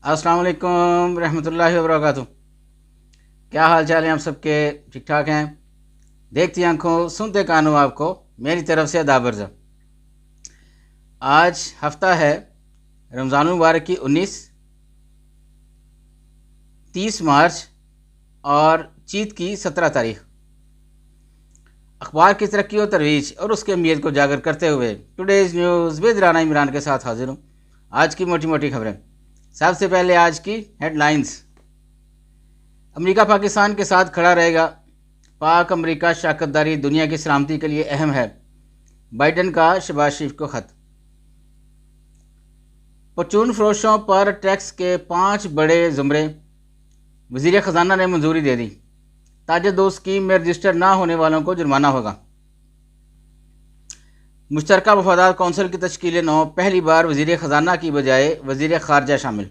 अस्सलाम वालेकुम रहमतुल्लाहि वबरकातुहू। क्या हाल चाल हैं आप सबके? ठीक ठाक हैं? देखती आंखों सुनते कानों आपको मेरी तरफ से दाबरजा। आज हफ्ता है रमज़ान मुबारक की 30 मार्च और चीत की 17 तारीख। अखबार की तरक्की और तरवीज और उसकी अहमियत को उजागर करते हुए today's news with Rana Imran के साथ हाजिर हूँ। आज की मोटी मोटी खबरें। सबसे पहले आज की हेडलाइंस। अमेरिका पाकिस्तान के साथ खड़ा रहेगा। पाक अमेरिका शराकतदारी दुनिया की सलामती के लिए अहम है। बाइडन का शहबाज शरीफ को खत। परचून फरोशों पर टैक्स के 5 बड़े ज़ुमरे। वज़ीर ख़जाना ने मंजूरी दे दी। ताजदोस्त स्कीम में रजिस्टर ना होने वालों को जुर्माना होगा। मुश्तरका वफादार कौंसिल की तश्कील 9। पहली बार वज़ीर ख़जाना की बजाय वज़ीर ख़ारजा शामिल।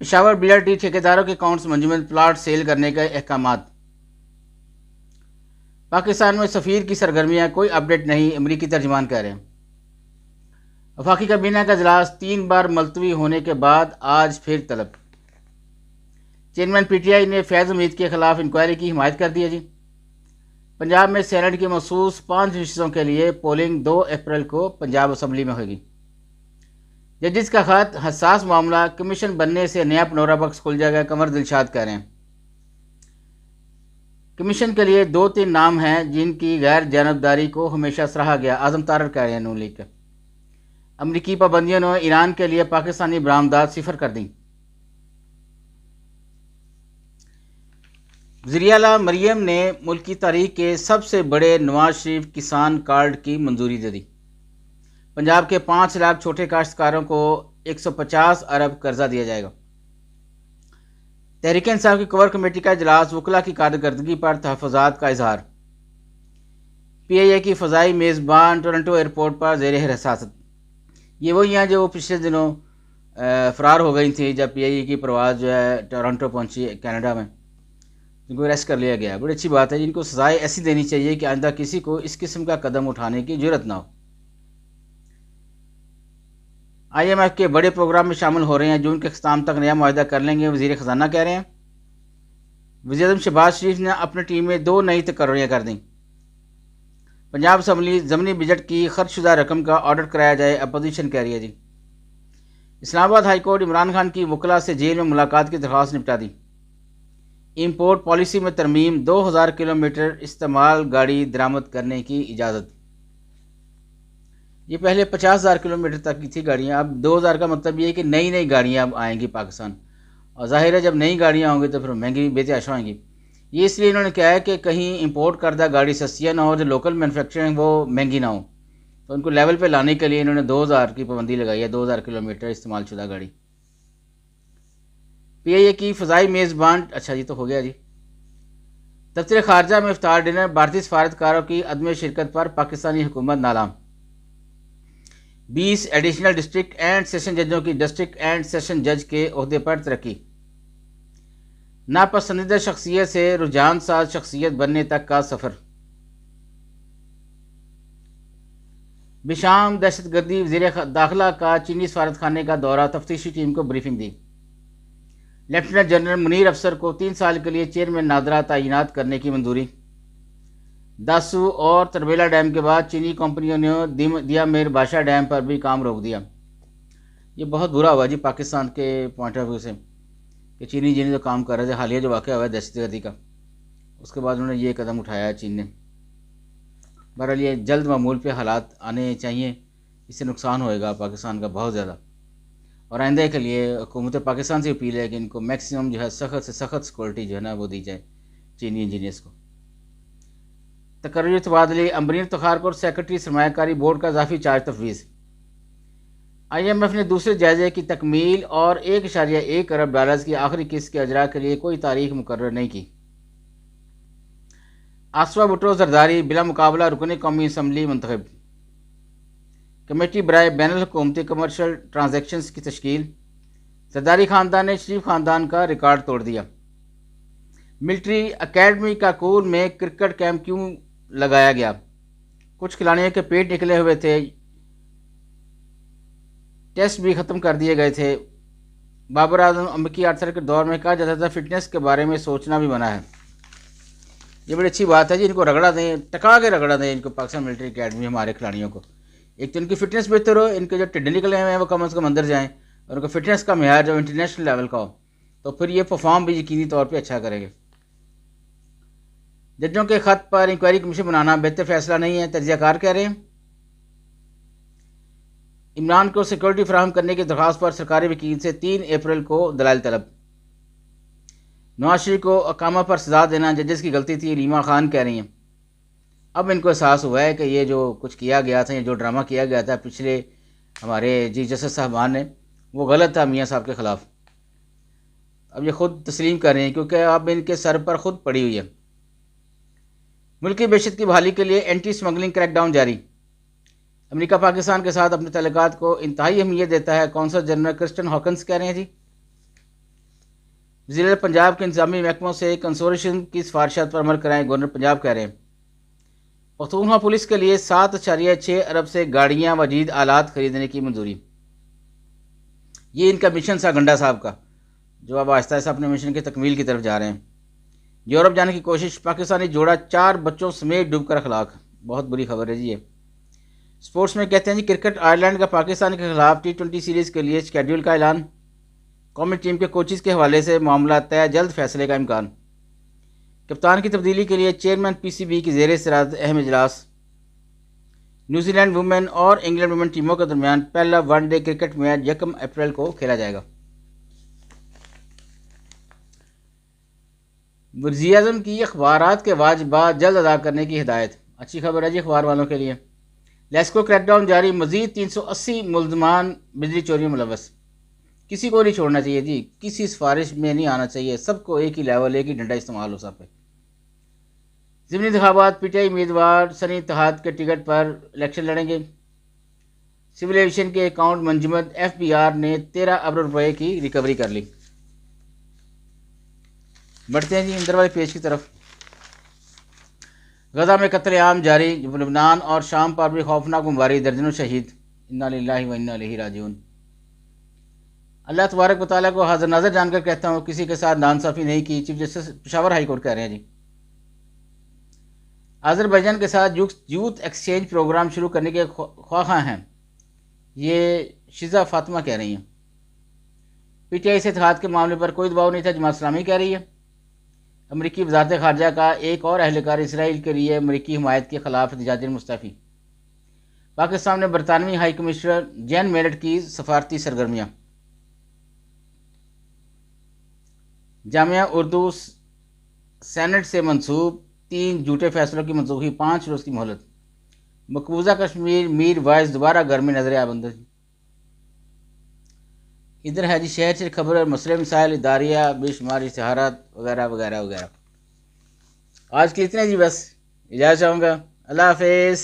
पेशावर BRT ठेकेदारों के अकाउंट्स मंजूर। प्लाट सेल करने के अहकामात। पाकिस्तान में सफ़ीर की सरगर्मियां कोई अपडेट नहीं, अमरीकी तर्जुमान कह रहे हैं। वफाकी काबीना का इजलास 3 बार मुलतवी होने के बाद आज फिर तलब। चेयरमैन PTI ने फैज़ हमीद के खिलाफ इंक्वायरी की हिमायत कर दी है जी। पंजाब में सेनेट की मखसूस 5 नशिस्तों के लिए पोलिंग 2 अप्रैल को पंजाब असम्बली में होगी। जजिस का खत, हसास मामला, कमीशन बनने से नया पनोरा बख्श खुल जाएगा, कमर दिलशाद कह रहे हैं। कमीशन के लिए 2-3 नाम हैं जिनकी गैर जानबदारी को हमेशा सराहा गया, आजम तारर कह रहे हैं नून लीग के। अमरीकी पाबंदियों ने ईरान के लिए पाकिस्तानी बरामदात सिफर कर दी। वज़ीर आला मरियम ने मुल्क की तारीख के सबसे बड़े नवाज शरीफ किसान कार्ड की मंजूरी दे दी। पंजाब के 5 लाख छोटे काश्तकारों को 150 अरब कर्जा दिया जाएगा। तहरीक इंसाफ की कवर कमेटी का इजलास, वकला की कारकर्दगी पर तहफ़्फ़ुज़ात का इजहार। PIA की फ़ज़ाई मेज़बान टोरंटो एयरपोर्ट पर ज़ेर हिरासत। ये वही हैं जो पिछले दिनों फ़रार हो गई थी जब PIA की परवाज़ जो है टोरंटो पहुंची कनाडा में, जिनको अरेस्ट कर लिया गया। बड़ी अच्छी बात है, जिनको सज़ाएँ ऐसी देनी चाहिए कि आइंदा किसी को इस किस्म का कदम उठाने की ज़रूरत ना हो। IMF के बड़े प्रोग्राम में शामिल हो रहे हैं, जून के अख्ताम तक नया मुआहदा कर लेंगे, वज़ीर ख़जाना कह रहे हैं। वज़ीर आज़म शहबाज शरीफ ने अपनी टीम में 2 नई तकर्रियाँ कर दी। पंजाब असम्बली ज़मनी बजट की खर्चशुदा रकम का ऑडिट कराया जाए, अपोजिशन कह रही है जी। इस्लामाबाद हाई कोर्ट इमरान खान की वकला से जेल में मुलाकात की दरख्वास्त निपटा दी। इंपोर्ट पॉलिसी में तरमीम, 2000 किलोमीटर इस्तेमाल गाड़ी दरामद करने की इजाज़त। ये पहले 50,000 किलोमीटर तक की थी गाड़ियाँ, अब 2000 का मतलब ये है कि नई नई गाड़ियाँ अब आएंगी पाकिस्तान। और ज़ाहिर है जब नई गाड़ियाँ होंगी तो फिर महंगी बेतहाशा होंगी। ये इसलिए इन्होंने कहा है कि कहीं इंपोर्ट करदा गाड़ी सस्तियाँ ना हो, जो लोकल मैनुफैक्चरिंग वो महंगी ना हो, तो उनको लेवल पे लाने के लिए इन्होंने 2000 की पाबंदी लगाई है, 2000 किलोमीटर इस्तेमाल शुदा गाड़ी। PIA की फ़ज़ाई मेज़बान, अच्छा जी तो हो गया जी। दफ्तर ख़ारजा में इफ्तार डिनर, भारतीय सफारतकारों की अदम शिरकत पर पाकिस्तानी हुकूमत नालाम। 20 एडिशनल डिस्ट्रिक्ट एंड सेशन जजों की डिस्ट्रिक्ट एंड सेशन जज के ओहदे पर तरक्की। नापसंदीदा शख्सियत से रुझान साज शख्सियत बनने तक का सफ़र। बिशाम दहशतगर्दी, वज़ीर दाखिला का चीनी सफारतखाने का दौरा, तफ्तीशी टीम को ब्रीफिंग दी। लेफ्टिनेंट जनरल मुनीर अफसर को 3 साल के लिए चेयरमैन नादरा तैनात करने की मंजूरी। दासू और तरबेला डैम के बाद चीनी कंपनियों ने दिया मेर बादशाह डैम पर भी काम रोक दिया। ये बहुत बुरा हुआ जी पाकिस्तान के पॉइंट ऑफ व्यू से कि चीनी जिन्हें जो काम कर रहे थे, हालिया जो वाक़या हुआ है दहशतगर्दी का, उसके बाद उन्होंने ये कदम उठाया है चीन ने। बहरहाल ये जल्द मामूल पे हालात आने चाहिए, इससे नुकसान होएगा पाकिस्तान का बहुत ज़्यादा। और आइंदा के लिए हुकूमत पाकिस्तान से अपील है कि इनको मैक्सिमम जो है सख्त से सख्त सिक्योरिटी जो है ना वो दी जाए चीनी इंजीनियर्स को। तकर्री तबादले, अम्बरीन तखारपुर सेक्रेटरी सरमायाकारी बोर्ड का इजाफी चार्ज तफवीज़। IMF ने दूसरे जायजे की तकमील और 1.1 अरब डॉलर की आखिरी किस्त के अजरा के लिए कोई तारीख मुकर्रर नहीं की। आसफा भुट्टो जरदारी बिला मुकाबला रुकने कौमी असम्बली मुंतखब। कमेटी बराए बैनुल हुकूमती कमर्शल ट्रांजैक्शंस की तश्कील। जरदारी ख़ानदान ने शरीफ ख़ानदान का रिकॉर्ड तोड़ दिया। मिलिट्री अकेडमी काकूल में क्रिकेट कैंप क्यों लगाया गया? कुछ खिलाड़ियों के पेट निकले हुए थे। ٹیسٹ بھی ختم کر دیے گئے تھے۔ بابر اعظم امریکی آرتھر کے دور میں کہا جاتا تھا فٹنس کے بارے میں سوچنا بھی منع ہے۔ یہ بڑی اچھی بات ہے جی، ان کو رگڑا دیں، ٹکا کے رگڑا دیں ان کو پاکستان ملٹری اکیڈمی ہمارے کھلاڑیوں کو۔ ایک تو ان کی فٹنس بہتر ہو، ان کے جو ٹڈے نکلے ہوئے ہیں وہ کم از کم اندر جائیں، اور ان کو فٹنس کا معیار جو انٹرنیشنل لیول کا ہو، تو پھر یہ پرفارم بھی یقینی طور پہ اچھا کریں گے۔ ججوں کے خط پر انکوائری کمیشن بنانا بہتر فیصلہ نہیں ہے، تجزیہ کار کہہ رہے ہیں۔ عمران کو سیکورٹی فراہم کرنے کی درخواست پر سرکاری وکیل سے 3 اپریل کو دلائل طلب۔ نواز شریف کو اقامہ پر سزا دینا ججز کی غلطی تھی، ریما خان کہہ رہی ہیں۔ اب ان کو احساس ہوا ہے کہ یہ جو کچھ کیا گیا تھا، یہ جو ڈرامہ کیا گیا تھا پچھلے ہمارے جسٹس صاحبان نے، وہ غلط تھا میاں صاحب کے خلاف۔ اب یہ خود تسلیم کر رہے ہیں کیونکہ اب ان کے سر پر خود پڑی ہوئی ہے۔ ملکی معیشت کی بحالی کے لیے اینٹی سمگلنگ کریک ڈاؤن جاری۔ امریکہ پاکستان کے ساتھ اپنے تعلقات کو انتہائی اہمیت دیتا ہے، قونصل جنرل کرسٹن ہاکنس کہہ رہے ہیں جی۔ وزیر پنجاب کے انتظامی محکموں سے کنسورشیم کی سفارشات پر عمل کرائیں، گورنر پنجاب کہہ رہے ہیں۔ پختونخوا پولیس کے لیے 7.6 ارب سے گاڑیاں و جدید آلات خریدنے کی منظوری۔ یہ ان کا مشن تھا گنڈا صاحب کا، جو اب آہستہ آہستہ اپنے مشن کی تکمیل کی طرف جا رہے ہیں۔ یورپ جانے کی کوشش، پاکستانی جوڑا 4 بچوں سمیت ڈوب کر ہلاک۔ بہت بری خبر ہے جی یہ۔ سپورٹس میں کہتے ہیں جی کرکٹ آئرلینڈ کا پاکستان کے خلاف T20 سیریز کے لیے شیڈول کا اعلان۔ قومی ٹیم کے کوچز کے حوالے سے معاملہ طے، جلد فیصلے کا امکان۔ کپتان کی تبدیلی کے لیے چیئرمین PCB کی زیر صدارت اہم اجلاس۔ نیوزی لینڈ وومن اور انگلینڈ وومن ٹیموں کے درمیان پہلا one day cricket match 1 April کو کھیلا جائے گا۔ وزیراعظم کی اخبارات کے واجبات جلد ادا کرنے کی ہدایت۔ اچھی خبر ہے جی اخبار والوں کے لیے۔ لیسکو کریک ڈاؤن جاری، مزید 380 ملزمان بجلی چوری میں ملوث۔ کسی کو نہیں چھوڑنا چاہیے جی، کسی سفارش میں نہیں آنا چاہیے، سب کو ایک ہی لیول، ایک ہی ڈنڈا استعمال ہو سب پہ۔ ضمنی انتخابات، PTI امیدوار سنی اتحاد کے ٹکٹ پر الیکشن لڑیں گے۔ سول ایویشن کے اکاؤنٹ منجمد، FBR نے 13 ارب روپے کی ریکوری کر لی۔ بڑھتے ہیں جی اندر والے پیج کی طرف۔ غزہ میں قتل عام جاری، لبنان اور شام پر بھی خوفناک بمباری، درجنوں شہید۔ انا للہ و انا الیہ راجعون۔ اللہ تبارک و تعالیٰ کو حاضر ناظر جان کر کہتا ہوں، کسی کے ساتھ ناانصافی نہیں کی، chief justice Peshawar high court کہہ رہے ہیں جی۔ آذربائیجان کے ساتھ یوتھ ایکسچینج پروگرام شروع کرنے کے خواہاں ہیں، یہ شیزہ فاطمہ کہہ رہی ہیں۔ PTI سے اتحاد کے معاملے پر کوئی دباؤ نہیں تھا، جماعت اسلامی کہہ رہی ہے۔ امریکی وزارت خارجہ کا ایک اور اہلکار اسرائیل کے لیے امریکی حمایت کے خلاف احتجاجی مستعفی۔ پاکستان میں برطانوی ہائی کمشنر جین میرٹ کی سفارتی سرگرمیاں۔ جامعہ اردو سینٹ سے منسوب 3 جھوٹے فیصلوں کی منسوخی، 5 روز کی مہلت۔ مقبوضہ کشمیر میر وائز دوبارہ گھر میں نظر آبند۔ ادھر ہے جی شہر سے خبر اور مسئلے مسائل، اداریہ بے شمار اشتہارات وغیرہ وغیرہ وغیرہ۔ آج کے اتنے جی، بس اجازت چاہوں گا۔ اللہ حافظ۔